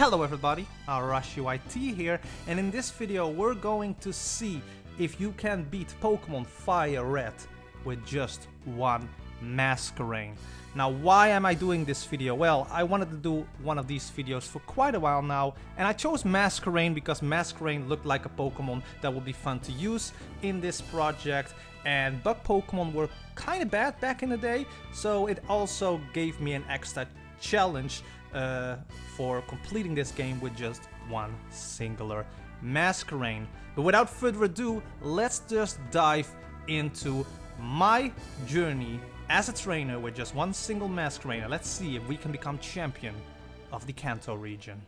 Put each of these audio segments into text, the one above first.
Hello everybody, ArashiYT here, and in this video we're going to see if you can beat Pokemon Fire Red with just one Masquerain. Now why am I doing this video? Well, I wanted to do one of these videos for quite a while now, and I chose Masquerain because Masquerain looked like a Pokemon that would be fun to use in this project, and bug Pokemon were kinda bad back in the day, so it also gave me an extra challenge for completing this game with just one singular Masquerain. But without further ado, let's just dive into my journey as a trainer with just one single Masquerain. Let's see if we can become champion of the Kanto region.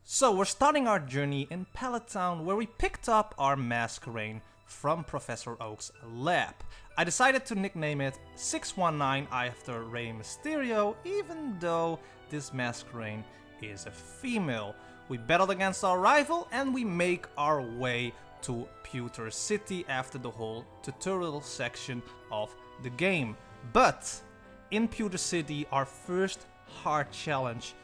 So we're starting our journey in Pallet Town, where we picked up our Masquerain from Professor Oak's lab. I decided to nickname it 619 after Rey Mysterio, even though this Masquerain is a female. We battled against our rival and we make our way to Pewter City after the whole tutorial section of the game. But in Pewter City, our first hard challenge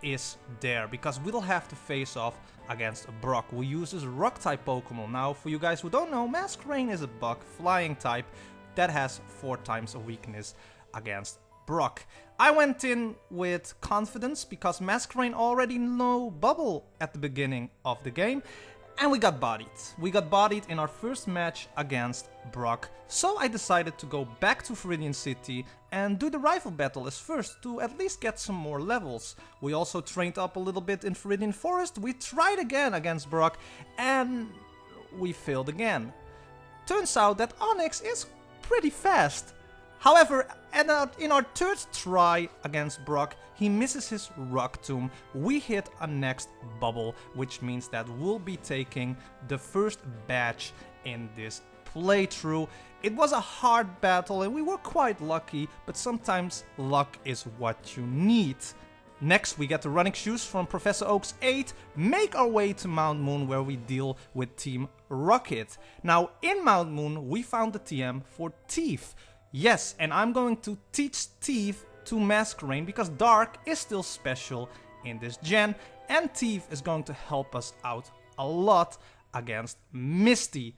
is there, because we'll have to face off against Brock, who uses rock type Pokemon. Now for you guys who don't know, Masquerain is a bug flying type that has 4 times a weakness against Brock. I went in with confidence because Masquerain already know Bubble at the beginning of the game, and we got bodied. We got bodied in our first match against Brock, so I decided to go back to Viridian City and do the rival battle as first to at least get some more levels. We also trained up a little bit in Viridian Forest. We tried again against Brock and we failed again. Turns out that Onyx is pretty fast. However, in our third try against Brock, he misses his Rock Tomb. We hit a next Bubble, which means that we'll be taking the first badge in this playthrough. It was a hard battle and we were quite lucky, but sometimes luck is what you need. Next, we get the running shoes from Professor Oak's 8, make our way to Mount Moon, where we deal with Team Rocket. Now, in Mount Moon, we found the TM for Thief. Yes, and I'm going to teach Thief to Masquerain because Dark is still special in this gen, and Thief is going to help us out a lot against Misty.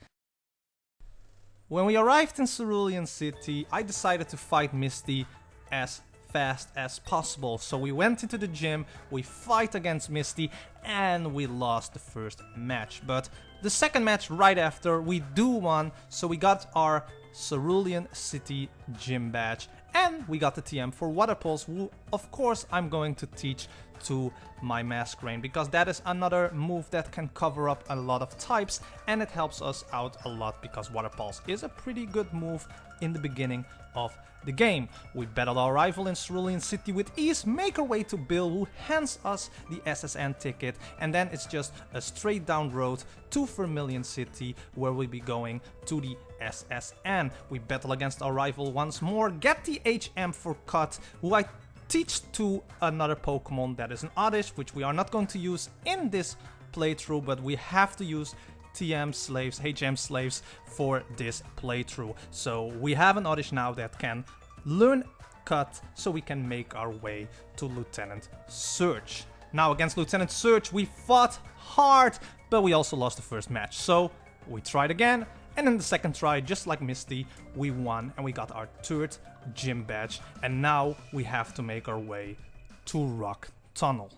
When we arrived in Cerulean City, I decided to fight Misty as fast as possible. So we went into the gym, we fight against Misty, and we lost the first match. But the second match right after, we do won, so we got our Cerulean City gym badge, and we got the TM for Water Pulse, who of course I'm going to teach to my Masquerain, because that is another move that can cover up a lot of types, and it helps us out a lot because Water Pulse is a pretty good move in the beginning of the game. We battled our rival in Cerulean City with ease, make our way to Bill, who hands us the SSN ticket, and then it's just a straight down road to Vermilion City, where we'll be going to the SSN. We battle against our rival once more, get the HM for Cut, who I teach to another Pokemon that is an Oddish, which we are not going to use in this playthrough, but we have to use TM slaves, HM slaves for this playthrough. So we have an Oddish now that can learn Cut, so we can make our way to Lieutenant Surge. Now against Lieutenant Surge we fought hard, but we also lost the first match. So we tried again, and in the second try, just like Misty, we won and we got our third gym badge. And now we have to make our way to Rock Tunnel.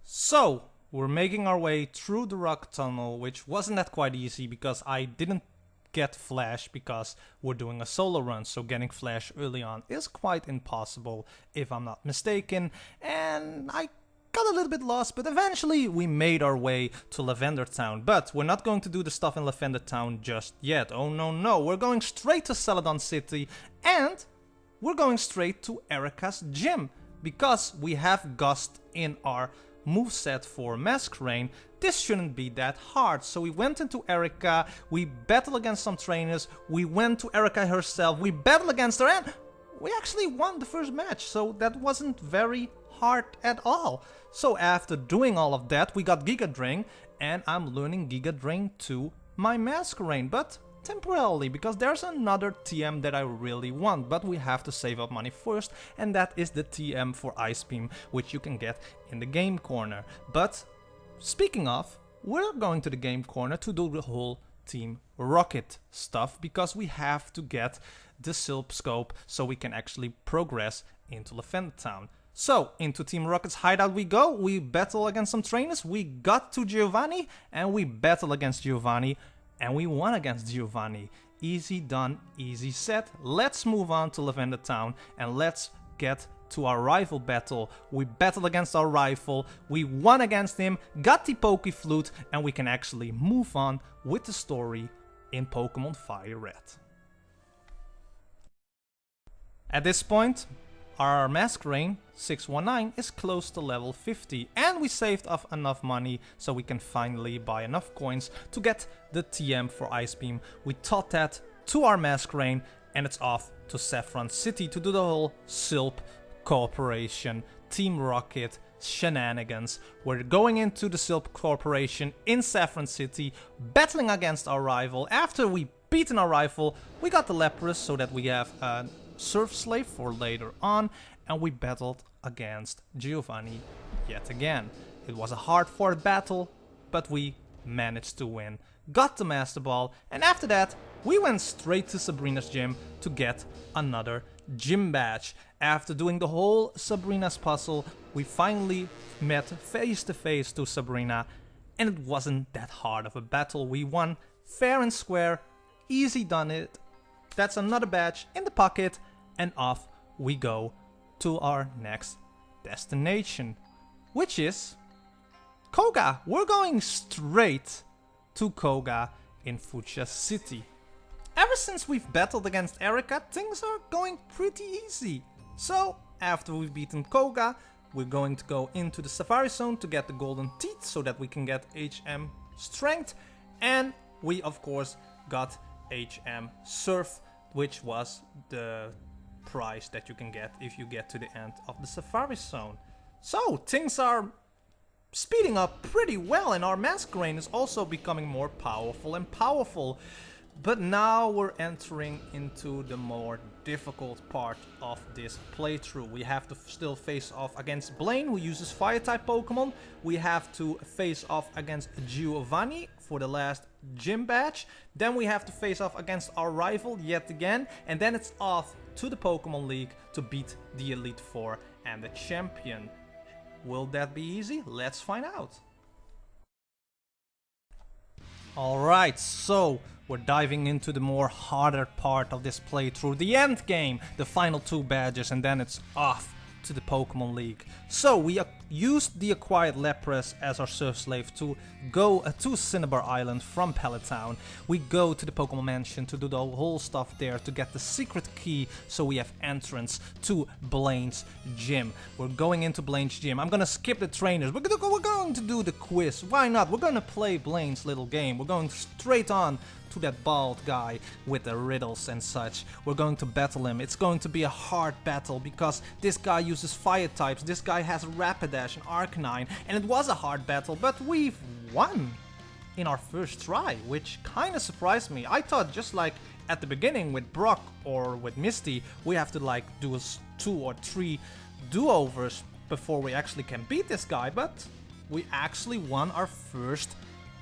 So we're making our way through the Rock Tunnel, which wasn't that quite easy because I didn't get Flash because we're doing a solo run, so getting Flash early on is quite impossible if I'm not mistaken, and I got a little bit lost, but eventually we made our way to Lavender Town. But we're not going to do the stuff in Lavender Town just yet. Oh no, we're going straight to Celadon City, and we're going straight to Erica's gym, because we have Gust in our moveset for Masquerain. This shouldn't be that hard. So we went into Erica, we battled against some trainers, we went to Erica herself, we battled against her, and we actually won the first match, so that wasn't very hard at all. So after doing all of that, we got Giga Drain, and I'm learning Giga Drain to my Masquerain. But temporarily, because there's another TM that I really want, but we have to save up money first, and that is the TM for Ice Beam, which you can get in the game corner. But speaking of, we're going to the game corner to do the whole Team Rocket stuff, because we have to get the Silp Scope so we can actually progress into Lavender Town. So, into Team Rocket's hideout we go, we battle against some trainers, we got to Giovanni, and we battle against Giovanni, and we won against Giovanni. Easy done, easy set. Let's move on to Lavender Town, and let's get to our rival battle. We battled against our rival, we won against him, got the Poke Flute, and we can actually move on with the story in Pokemon Fire Red. At this point, our Masquerain 619 is close to level 50, and we saved up enough money so we can finally buy enough coins to get the TM for Ice Beam. We taught that to our Masquerain, and it's off to Saffron City to do the whole Silp Corporation, Team Rocket shenanigans. We're going into the Silp Corporation in Saffron City, battling against our rival. After we beaten our rival, we got the Lapras so that we have a Surf Slave for later on, and we battled against Giovanni yet again. It was a hard-fought battle, but we managed to win, got the Master Ball, and after that we went straight to Sabrina's gym to get another gym badge. After doing the whole Sabrina's puzzle, we finally met face to face to Sabrina, and it wasn't that hard of a battle. We won fair and square, easy done it. That's another badge in the pocket, and off we go to our next destination, which is Koga. We're going straight to Koga in Fuchsia City. Ever since we've battled against Erika, things are going pretty easy. So, after we've beaten Koga, we're going to go into the Safari Zone to get the Golden Teeth so that we can get HM Strength, and we of course got HM Surf, which was the prize that you can get if you get to the end of the Safari Zone. So things are speeding up pretty well, and our Masquerain is also becoming more powerful and powerful. But now we're entering into the more difficult part of this playthrough. We have to still face off against Blaine, who uses Fire-type Pokemon. We have to face off against Giovanni for the last gym badge. Then we have to face off against our rival yet again. And then it's off to the Pokemon League to beat the Elite Four and the champion. Will that be easy? Let's find out. Alright, so we're diving into the more harder part of this playthrough, the end game, the final 2 badges, and then it's off to the Pokemon League. So we used the acquired Lapras as our Surf Slave to go to Cinnabar Island from Pallet Town. We go to the Pokemon Mansion to do the whole stuff there to get the secret key so we have entrance to Blaine's gym. We're going into Blaine's gym. I'm gonna skip the trainers. We're going to do the quiz. Why not? We're gonna play Blaine's little game. We're going straight on to that bald guy with the riddles and such. We're going to battle him. It's going to be a hard battle because this guy uses fire types, this guy has Rapidash and Arcanine, and it was a hard battle, but we've won in our first try, which kinda surprised me. I thought just like at the beginning with Brock or with Misty, we have to like do 2 or 3 do-overs before we actually can beat this guy, but we actually won our first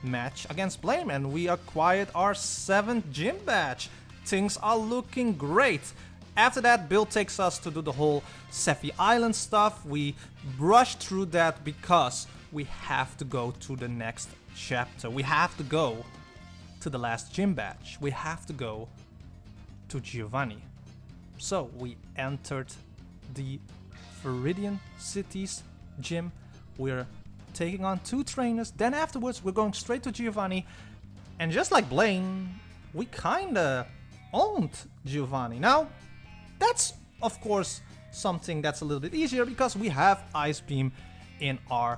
match against Blaine, and we acquired our 7th gym badge. Things are looking great. After that, Bill takes us to do the whole Sephi Island stuff. We rush through that because we have to go to the next chapter. We have to go to the last gym badge. We have to go to Giovanni. So we entered the Viridian City's gym. We're taking on 2 trainers, then afterwards we're going straight to Giovanni, and just like Blaine, we kinda owned Giovanni. Now, that's of course something that's a little bit easier because we have Ice Beam in our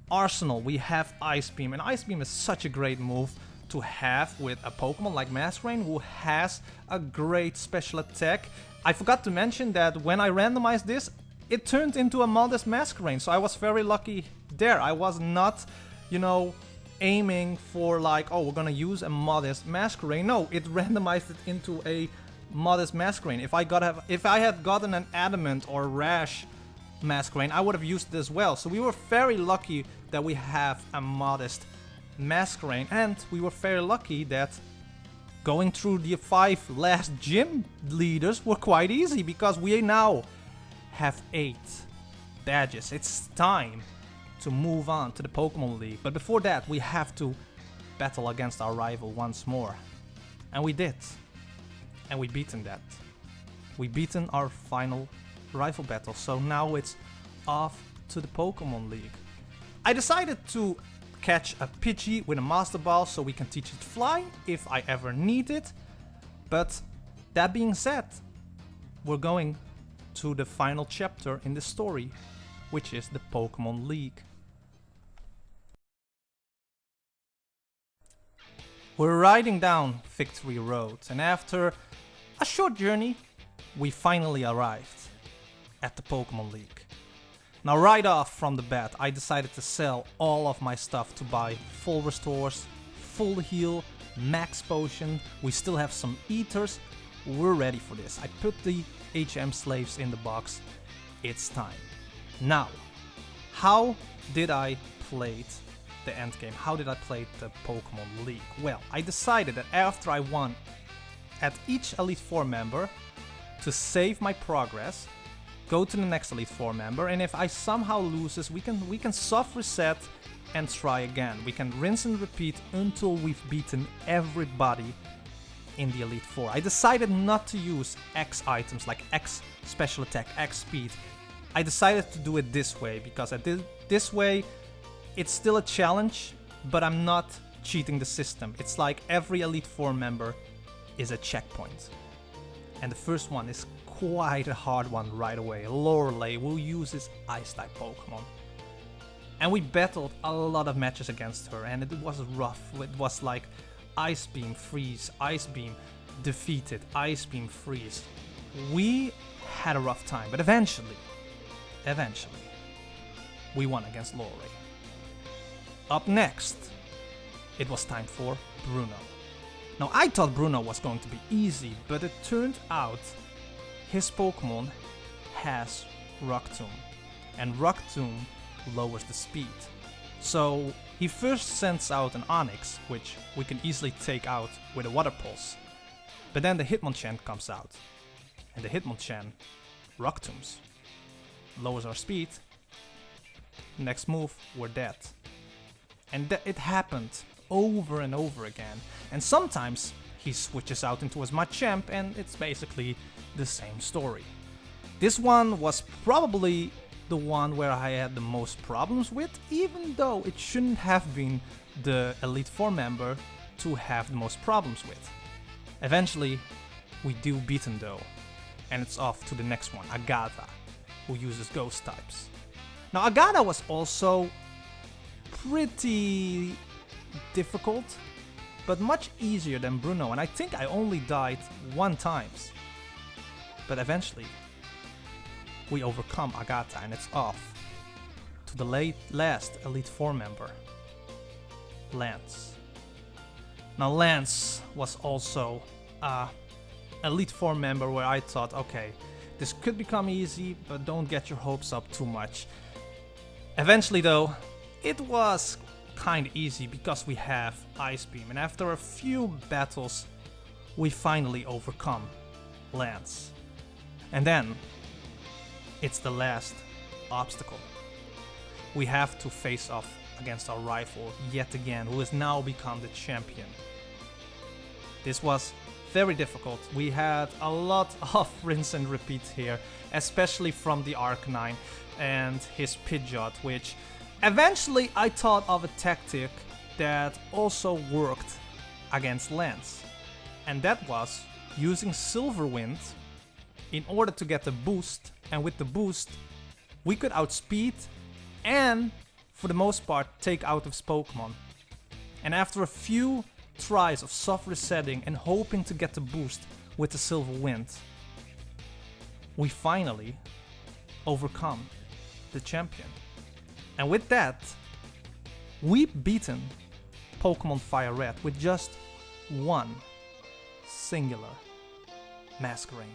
arsenal. We have Ice Beam, and Ice Beam is such a great move to have with a Pokemon like Masquerain who has a great special attack. I forgot to mention that when I randomized this, it turned into a modest Masquerain, so I was very lucky there. I was not, you know, aiming for like, oh, we're gonna use a modest Masquerain. No, it randomized it into a modest Masquerain. If I had gotten an adamant or rash Masquerain, I would have used it as well. So we were very lucky that we have a modest Masquerain, and we were very lucky that going through the 5 last gym leaders were quite easy, because we now have 8 badges. It's time to move on to the Pokemon League. But before that, we have to battle against our rival once more. And we did. And we beaten that. We beaten our final rival battle. So now it's off to the Pokemon League. I decided to catch a Pidgey with a Master Ball so we can teach it fly if I ever need it. But that being said, we're going to the final chapter in the story, which is the Pokemon League. We're riding down Victory Road, and after a short journey, we finally arrived at the Pokemon League. Now, right off from the bat, I decided to sell all of my stuff to buy full restores, full heal, max potion. We still have some eaters. We're ready for this. I put the HM slaves in the box. It's time. Now, how did I play the endgame? How did I play the Pokemon League? Well, I decided that after I won at each Elite Four member, to save my progress, go to the next Elite Four member, and if I somehow loses, we can soft reset and try again. We can rinse and repeat until we've beaten everybody in the Elite Four. I decided not to use X items like X special attack, X speed. I decided to do it this way because this way it's still a challenge, but I'm not cheating the system. It's like every Elite Four member is a checkpoint. And the first one is quite a hard one right away. Lorelei will use his Ice-type Pokemon. And we battled a lot of matches against her, and it was rough. It was like Ice Beam, Freeze, Ice Beam, defeated, Ice Beam, Freeze. We had a rough time, but eventually, we won against Lorelei. Up next, it was time for Bruno. Now, I thought Bruno was going to be easy, but it turned out his Pokemon has Rock Tomb, and Rock Tomb lowers the speed. So he first sends out an Onix, which we can easily take out with a Water Pulse. But then the Hitmonchan comes out, and the Hitmonchan Rock Tombs, lowers our speed. Next move, we're dead. And it happened over and over again. And sometimes he switches out into his Machamp, and it's basically the same story. This one was probably the one where I had the most problems with, even though it shouldn't have been the Elite Four member to have the most problems with. Eventually, we do beat him though, and it's off to the next one, Agatha, who uses Ghost types. Now, Agatha was also pretty difficult, but much easier than Bruno, and I think I only died 1 time. But eventually, we overcome Agatha, and it's off to the last Elite Four member, Lance. Now, Lance was also a Elite Four member where I thought, okay, this could become easy, but don't get your hopes up too much. Eventually though, it was kinda easy because we have Ice Beam, and after a few battles, we finally overcome Lance. And then, it's the last obstacle. We have to face off against our rival yet again, who has now become the champion. This was very difficult. We had a lot of rinse and repeat here, especially from the Arcanine and his Pidgeot, which eventually I thought of a tactic that also worked against Lance. And that was using Silver Wind in order to get the boost, and with the boost we could outspeed and for the most part take out his Pokemon. And after a few tries of soft resetting and hoping to get the boost with the Silver Wind, we finally overcome the champion. And with that, we've beaten Pokemon Fire Red with just one singular Masquerain.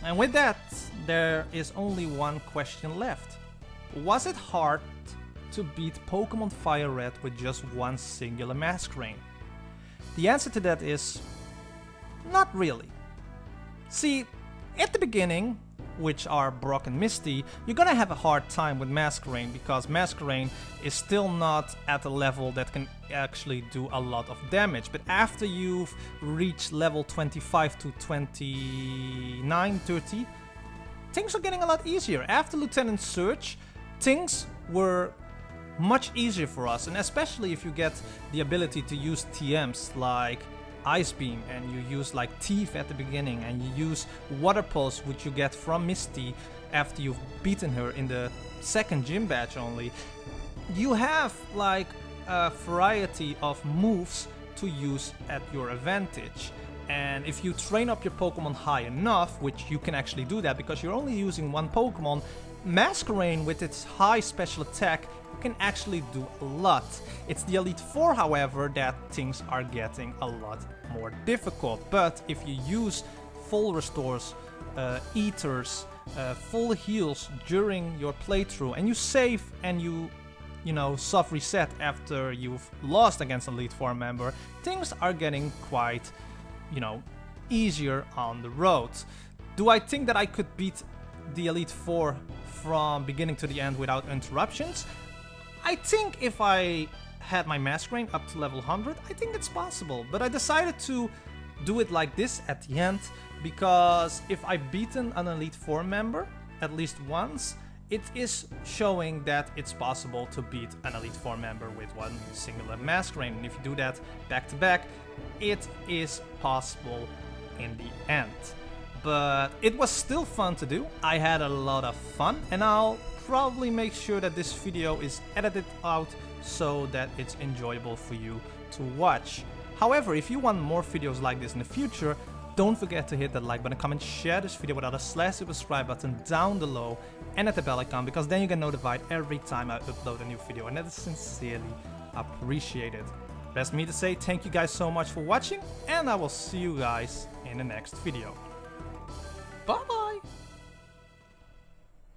And with that, there is only one question left. Was it hard to beat Pokemon Fire Red with just one singular Masquerain? The answer to that is not really. See, at the beginning, which are Brock and Misty, you're gonna have a hard time with Masquerain because Masquerain is still not at a level that can actually do a lot of damage. But after you've reached level 25 to 29, 30, things are getting a lot easier. After Lieutenant Surge, things were much easier for us, and especially if you get the ability to use TMs like Ice Beam, and you use like Thief at the beginning, and you use Water Pulse, which you get from Misty after you've beaten her in the second gym badge only. You have like a variety of moves to use at your advantage. And if you train up your Pokemon high enough, which you can actually do that because you're only using one Pokemon, Masquerain with its high special attack can actually do a lot. It's the Elite Four, however, that things are getting a lot more difficult. But if you use full restores, Ethers, full heals during your playthrough, and you save and you soft reset after you've lost against an Elite Four member, things are getting quite, easier on the road. Do I think that I could beat the Elite Four from beginning to the end without interruptions? I think if I had my Masquerain up to level 100, I think it's possible. But I decided to do it like this at the end because if I've beaten an Elite Four member at least once, it is showing that it's possible to beat an Elite Four member with one singular Masquerain. And if you do that back to back, it is possible in the end. But it was still fun to do. I had a lot of fun, and I'll probably make sure that this video is edited out so that it's enjoyable for you to watch. However, if you want more videos like this in the future, don't forget to hit that like button, comment, share this video with others, slash the subscribe button down below and at the bell icon, because then you get notified every time I upload a new video, and that is sincerely appreciated. Rest me to say thank you guys so much for watching, and I will see you guys in the next video. Bye!